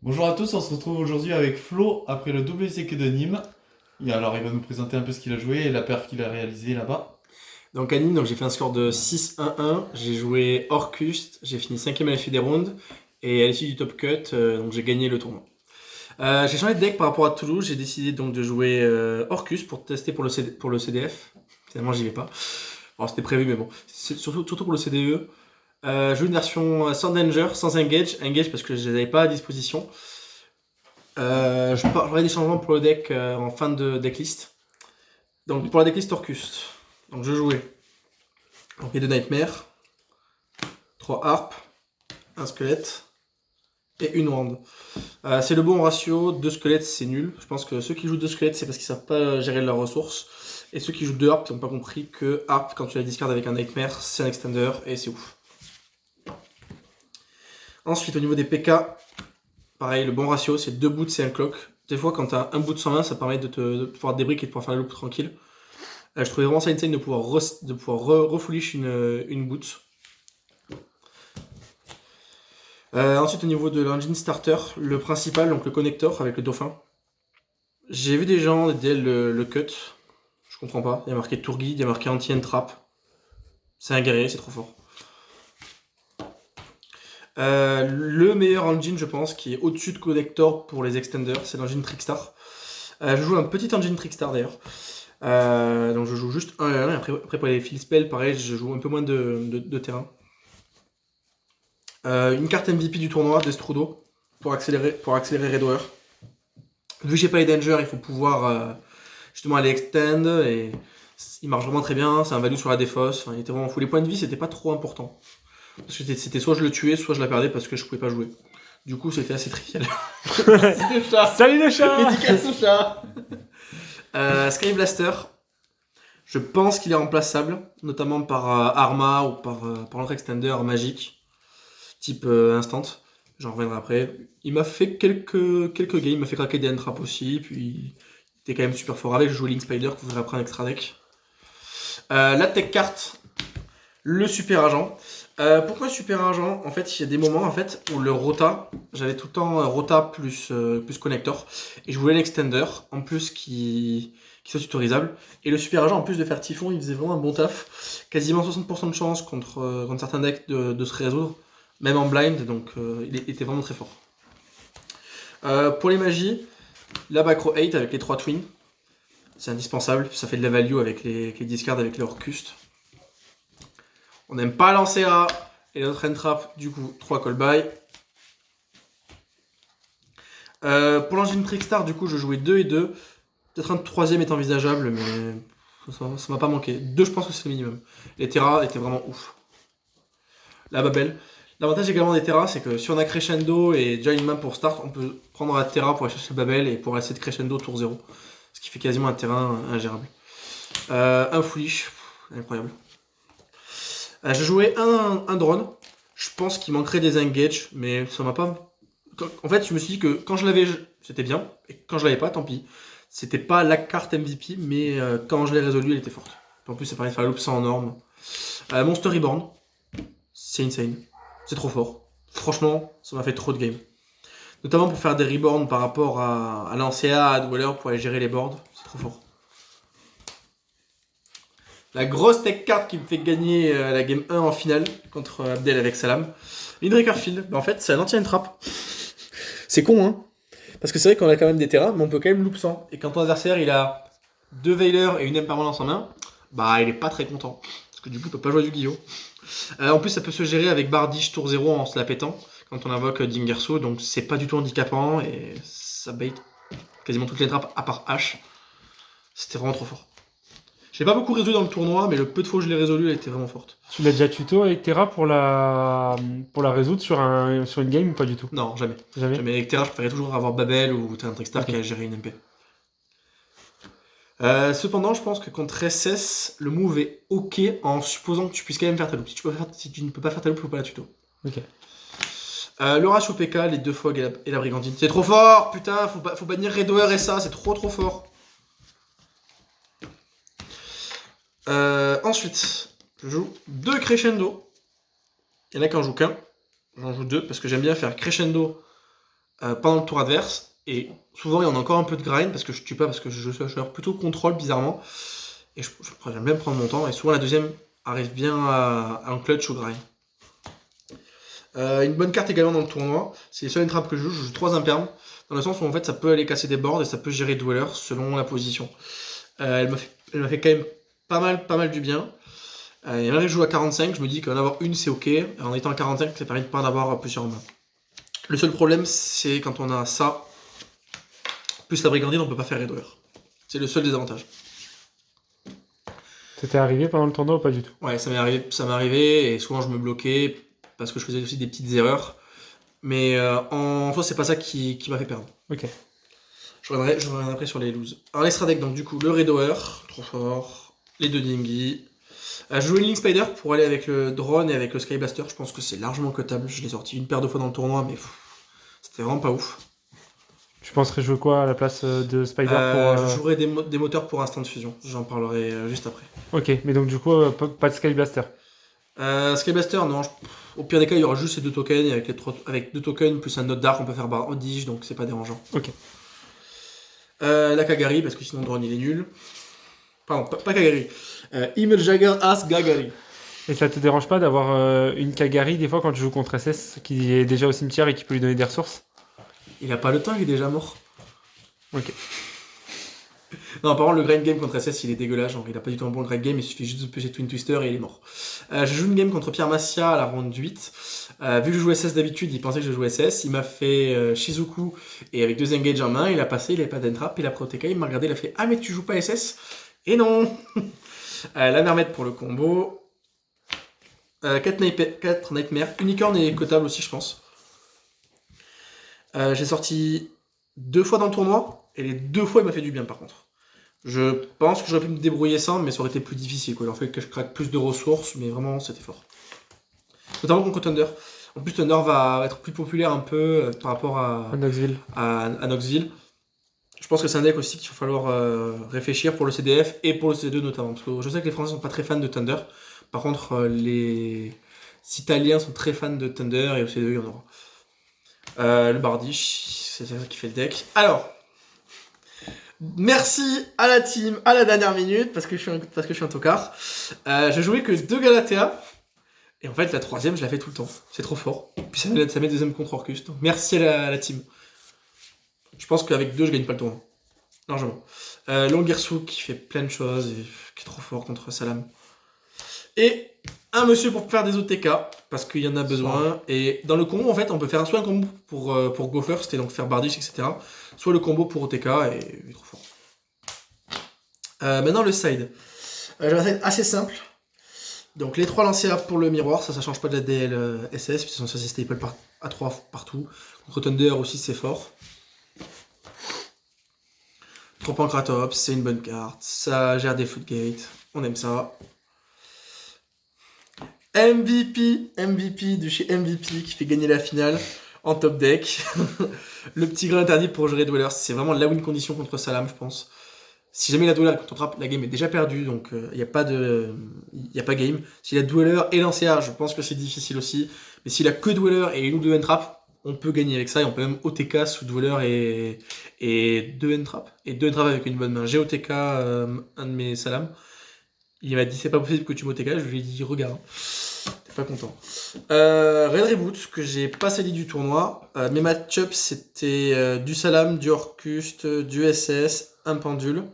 Bonjour à tous, on se retrouve aujourd'hui avec Flo après le WCQ de Nîmes. Alors il va nous présenter un peu ce qu'il a joué et la perf qu'il a réalisée là-bas. Donc à Nîmes, j'ai fait un score de 6-1-1, j'ai joué Orcust, j'ai fini 5ème à l'issue des rounds, et à l'issue du top cut, donc j'ai gagné le tournoi. J'ai changé de deck par rapport à Toulouse, j'ai décidé donc de jouer Orcust pour tester pour le CDF. Finalement j'y vais pas. Alors c'était prévu mais bon, surtout pour le CDE. Je joue une version sans danger, sans engage parce que je les avais pas à disposition. J'aurai des changements pour le deck en fin de decklist. Donc pour la decklist Orcust, donc je jouais donc les deux Nightmares, 3 harpes, un squelette et une wand. C'est le bon ratio, 2 squelettes c'est nul. Je pense que ceux qui jouent 2 squelettes c'est parce qu'ils savent pas gérer leurs ressources. Et ceux qui jouent 2 harpes n'ont pas compris que harpe quand tu la discardes avec un nightmare c'est un extender et c'est ouf. Ensuite au niveau des PK, pareil le bon ratio c'est 2 boots et un clock. Des fois quand t'as un boot 120 ça permet de pouvoir débrick et de pouvoir faire la loop tranquille. Je trouvais vraiment ça insane de pouvoir refoolish une boot. Ensuite, au niveau de l'engine starter, le principal, donc le connector avec le dauphin. J'ai vu des gens dès le cut. Je comprends pas. Il y a marqué tour guide, il y a marqué anti-entrap. C'est un guerrier, c'est trop fort. Le meilleur engine, je pense, qui est au-dessus de connector pour les extenders, c'est l'engine Trickstar. Je joue un petit engine Trickstar d'ailleurs. Donc je joue juste un et un. Après pour les field spells, pareil, je joue un peu moins de terrain. Une carte MVP du tournoi, Destrudo, pour accélérer Red Warrior. Vu que j'ai pas les danger, il faut pouvoir justement aller extend et il marche vraiment très bien, c'est un value sur la défausse, enfin, il était vraiment fou. Les points de vie c'était pas trop important. Parce que c'était soit je le tuais, soit je la perdais parce que je pouvais pas jouer. Du coup c'était assez trivial. Salut le chat. Salut le chat. Dédicace au chat. Sky Blaster, je pense qu'il est remplaçable, notamment par Arma ou par l'autre extender magique, type instant. J'en reviendrai après. Il m'a fait quelques games, il m'a fait craquer des entraps aussi, puis il était quand même super fort avec. Je joue Link Spider, que vous verrez après un extra deck. La tech carte, le super agent. Pourquoi super agent? En fait, il y a des moments en fait où le rota, j'avais tout le temps rota plus connector, et je voulais l'extender en plus qui soit tutorisable. Et le super agent, en plus de faire Typhon, il faisait vraiment un bon taf. Quasiment 60% de chance contre certains decks de se résoudre, même en blind, donc il était vraiment très fort. Pour les magies, la Bacro 8 avec les 3 twins, c'est indispensable, ça fait de la value avec les discards avec les Orcust. On n'aime pas lancer A, et notre entrap, du coup, 3 call by. Pour l'engine Trickstar, du coup, je jouais 2 et 2. Peut-être un troisième est envisageable, mais ça m'a pas manqué. 2, je pense que c'est le minimum. Les Terra étaient vraiment ouf. La Babel. L'avantage également des Terra, c'est que si on a Crescendo et déjà une main pour start, on peut prendre la Terra pour aller chercher Babel et pour essayer de Crescendo tour 0. Ce qui fait quasiment un terrain ingérable. Un Foolish, incroyable. Je jouais un drone. Je pense qu'il manquerait des engages, mais ça m'a pas. En fait, je me suis dit que quand je l'avais, c'était bien, et quand je l'avais pas, tant pis. C'était pas la carte MVP, mais quand je l'ai résolue, elle était forte. En plus, ça permet de faire la loop sans norme. Monster Reborn, c'est insane. C'est trop fort. Franchement, ça m'a fait trop de games. Notamment pour faire des reborns par rapport à lancer à Dweller pour aller gérer les boards. C'est trop fort. La grosse tech card qui me fait gagner la game 1 en finale contre Abdel avec Salam. Windbreaker Field, bah en fait c'est un anti-entrap. C'est con hein. Parce que c'est vrai qu'on a quand même des terrains, mais on peut quand même loop sans. Et quand ton adversaire il a 2 Veilers et une impermanence en main, bah il est pas très content. Parce que du coup il peut pas jouer du Guillaume. En plus ça peut se gérer avec Bardiche tour 0 en se la pétant. Quand on invoque Dingerso, donc c'est pas du tout handicapant et ça bait quasiment toutes les trappes à part H. C'était vraiment trop fort. J'ai pas beaucoup résolu dans le tournoi, mais le peu de fois où je l'ai résolu, elle était vraiment forte. Tu l'as déjà tuto avec Terra pour la résoudre sur une game ou pas du tout? Non, jamais. Jamais. Jamais. Avec Terra, je préférais toujours avoir Babel ou un Trickstar qui a géré une MP. Cependant, je pense que contre SS, le move est ok en supposant que tu puisses quand même faire ta loop. Si tu ne peux pas faire ta loop, il faut pas la tuto. Ok. Le ratio PK, les 2 Fog et la Brigandine. C'est trop fort, putain, faut bannir Redware et ça, c'est trop fort. Ensuite, je joue 2 Crescendo. Il y en a qui en jouent qu'un. J'en joue 2 parce que j'aime bien faire Crescendo pendant le tour adverse. Et souvent, il y en a encore un peu de grind parce que je tue pas, parce que je suis un joueur plutôt contrôle bizarrement. Et j'aime bien prendre mon temps. Et souvent, la deuxième arrive bien en clutch au grind. Une bonne carte également dans le tournoi, c'est les seules trappes que je joue 3 impermes, dans le sens où en fait ça peut aller casser des boards et ça peut gérer Dweller selon la position. Elle m'a fait quand même pas mal du bien. Et là je joue à 45, je me dis qu'en avoir une c'est ok, en étant à 45 ça permet de pas en avoir plusieurs mains. Le seul problème c'est quand on a ça, plus la brigandine on peut pas faire Dweller. C'est le seul désavantage. C'était arrivé pendant le tournoi ou pas du tout? Ouais, ça m'est arrivé et souvent je me bloquais parce que je faisais aussi des petites erreurs. Mais en soi, c'est pas ça qui m'a fait perdre. Ok. Je reviendrai après sur les loses. Alors, les stratèques, donc du coup, le Redoer, trop fort. Les 2 Dingy. Je joue une Link Spider pour aller avec le drone et avec le Sky Blaster. Je pense que c'est largement cotable. Je l'ai sorti une paire de fois dans le tournoi, mais c'était vraiment pas ouf. Tu penserais jouer quoi à la place de Spider Je jouerai des moteurs pour instant de fusion. J'en parlerai juste après. Ok, mais donc du coup, pas de Sky Blaster. Sky Blaster, non. Au pire des cas, il y aura juste ces 2 tokens. Et avec 2 tokens plus un autre Dark, on peut faire barre Odige, donc c'est pas dérangeant. Ok. La Kagari, parce que sinon le drone il est nul. Pardon, pas Kagari. Email Jagger As Gagari. Et ça te dérange pas d'avoir une Kagari des fois quand tu joues contre SS qui est déjà au cimetière et qui peut lui donner des ressources? Il a pas le temps, il est déjà mort. Ok. Non, par contre, le grind game contre SS, il est dégueulasse. Genre, il a pas du tout un bon grind game, il suffit juste de pêcher Twin Twister et il est mort. Je joue une game contre Pierre Massia à la round 8. Vu que je joue SS d'habitude, il pensait que je jouais SS. Il m'a fait Shizuku et avec 2 engages en main, il a passé, il avait pas d'entrap, il a pris OTK, il m'a regardé, il a fait ah, mais tu joues pas SS? Et non. La mermaid pour le combo. 4 Nightmare. Unicorn est cotable aussi, je pense. J'ai sorti 2 fois dans le tournoi et les 2 fois il m'a fait du bien par contre. Je pense que j'aurais pu me débrouiller sans, mais ça aurait été plus difficile. Il aurait fallu que je craque plus de ressources, mais vraiment c'était fort. Notamment contre Thunder. En plus, Thunder va être plus populaire un peu par rapport à Knoxville. à Knoxville. Je pense que c'est un deck aussi qu'il va falloir réfléchir pour le CDF et pour le C2 notamment. Parce que je sais que les Français sont pas très fans de Thunder. Par contre, les Italiens sont très fans de Thunder et au C2 il y en aura. Le Bardiche, c'est ça qui fait le deck. Alors, merci à la team à la dernière minute parce que je suis un tocard. J'ai joué que 2 Galatea. Et en fait, la 3ème, je la fais tout le temps. C'est trop fort. Puis ça met 2ème contre Orcus. Donc merci à la team. Je pense qu'avec 2, je gagne pas le tournoi. Largement. Longirsu qui fait plein de choses et qui est trop fort contre Salam. Et un monsieur pour faire des OTK parce qu'il y en a besoin. Et dans le combo, en fait, on peut faire soit un combo pour Go First et donc faire Bardiche, etc. Soit le combo pour OTK et il est trop fort. Maintenant, le side. J'ai un side assez simple. Donc les 3 lancers pour le miroir, ça change pas de la DL SS, puisque ça c'est staple à 3 partout. Contre Thunder aussi c'est fort. 3 Pancratops, c'est une bonne carte, ça gère des floodgates, on aime ça. MVP de chez MVP qui fait gagner la finale en top deck. Le petit grain interdit pour gérer Dwellers, c'est vraiment la win condition contre Salam je pense. Si jamais la Dweller contre Trap, la game est déjà perdue, donc il n'y a pas game. Si la Dweller est lancée A, je pense que c'est difficile aussi. Mais s'il a que Dweller et une ou 2 N-Trap, on peut gagner avec ça. Et on peut même OTK sous Dweller et 2 N-Trap. Et 2 N-Trap avec une bonne main. J'ai OTK un de mes Salam. Il m'a dit c'est pas possible que tu m'OTK. Je lui ai dit regarde. T'es pas content. Red Reboot, que j'ai pas sali du tournoi. Mes match-ups c'était du Salam, du Orcust, du SS, un Pendule.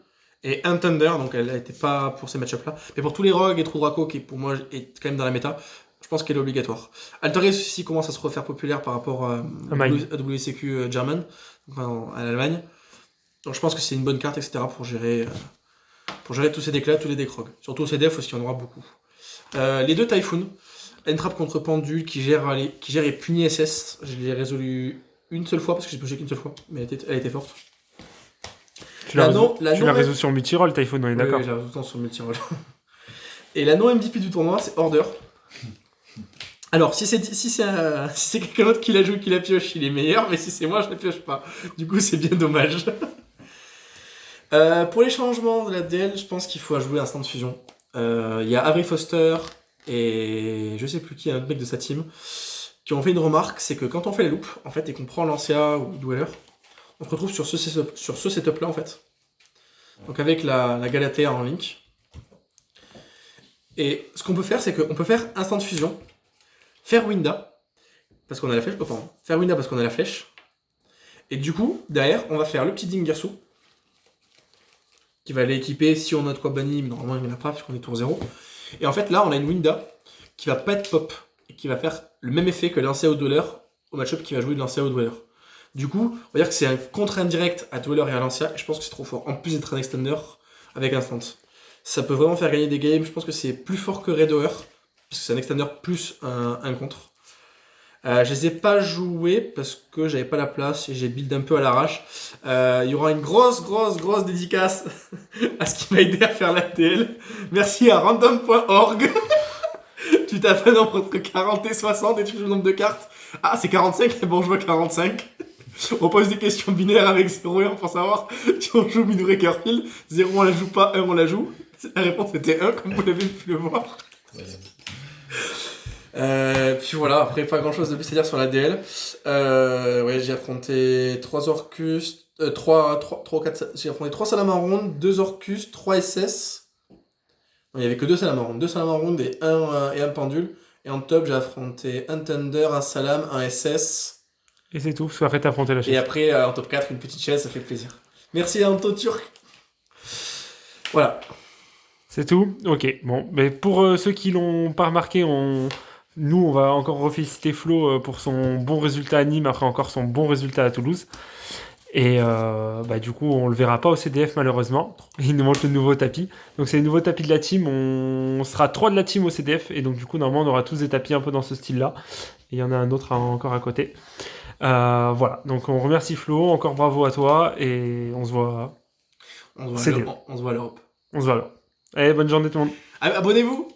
Et un Thunder, donc elle n'était pas pour ces match-ups là. Mais pour tous les Rogues et True Draco, qui pour moi est quand même dans la méta, je pense qu'elle est obligatoire. Altaris aussi commence à se refaire populaire par rapport à WCQ German, enfin, à l'Allemagne. Donc je pense que c'est une bonne carte, etc. pour gérer tous ces decks-là, tous les decks Rogues. Surtout au CDF aussi, il y en aura beaucoup. Les 2 Typhoon, Entrap contre Pendule qui gère et punit SS. Je l'ai résolu une seule fois parce que j'ai bougé qu'une seule fois, mais elle était forte. Tu l'as résolu sur multi-roll, Typhoon, on est d'accord? Oui, j'ai tout le temps sur multi-roll. Et la non-MVP du tournoi, c'est Order. Alors, si c'est quelqu'un d'autre qui la joue, qui la pioche, il est meilleur, mais si c'est moi, je la pioche pas. Du coup, c'est bien dommage. Pour les changements de la DL, je pense qu'il faut jouer Instant Fusion. Il y a Avery Foster et je sais plus qui, un mec de sa team, qui ont fait une remarque, c'est que quand on fait la loupe, en fait, et qu'on prend Lancia ou Dweller, on se retrouve sur ce setup-là, en fait. Donc avec la Galatea en link. Et ce qu'on peut faire, c'est qu'on peut faire instant fusion, faire Winda, parce qu'on a la flèche, faire Winda parce qu'on a la flèche, et du coup, derrière, on va faire le petit Dingersu, qui va l'équiper si on a de quoi banni, mais normalement il n'y en a pas, puisqu'on est tour 0. Et en fait, là, on a une Winda qui va pas être pop, et qui va faire le même effet que Lancia ou Dweller au match-up qui va jouer de Lancia ou Dweller. Du coup, on va dire que c'est un contre indirect à Dweller et à Lancia, et je pense que c'est trop fort, en plus d'être un extender avec instant. Ça peut vraiment faire gagner des games, je pense que c'est plus fort que Red Hour, parce que c'est un extender plus un contre. Je les ai pas joués parce que j'avais pas la place et j'ai build un peu à l'arrache. Il y aura une grosse dédicace à ce qui m'a aidé à faire la TL. Merci à random.org. Tu tapes un nombre entre 40 et 60 et tu joues le nombre de cartes. Ah, c'est 45, bon, je vois 45. On pose des questions binaires avec 0 et 1 pour savoir si on joue Midori Kerfield. 0 on la joue pas, 1 on la joue. La réponse était 1, comme vous l'avez pu le voir. Puis voilà, après pas grand chose de plus à dire sur la DL. Ouais, j'ai affronté 3 Orcus, 3 Salamarondes, 2 Orcus, 3 SS. Non, il y avait que 2 Salamarondes, 2 Salamarondes et un pendule. Et en top, j'ai affronté un Thunder, un Salam, un SS. Et c'est tout, parce qu'après t'as affronté la chaise. Et après, en top 4, une petite chaise, ça fait plaisir. Merci à Anto Turc. Voilà. C'est tout. Ok, bon. Mais pour ceux qui l'ont pas remarqué, nous, on va encore reféliciter Flo pour son bon résultat à Nîmes, après encore son bon résultat à Toulouse. Et du coup, on le verra pas au CDF malheureusement. Il nous manque le nouveau tapis. Donc c'est le nouveau tapis de la team. On sera 3 de la team au CDF. Et donc du coup, normalement, on aura tous des tapis un peu dans ce style-là. Et il y en a un autre encore à côté. Voilà. Donc on remercie Flo. Encore bravo à toi. Et on se voit. On se voit à l'Europe. On se voit là. Allez, bonne journée tout le monde. Abonnez-vous.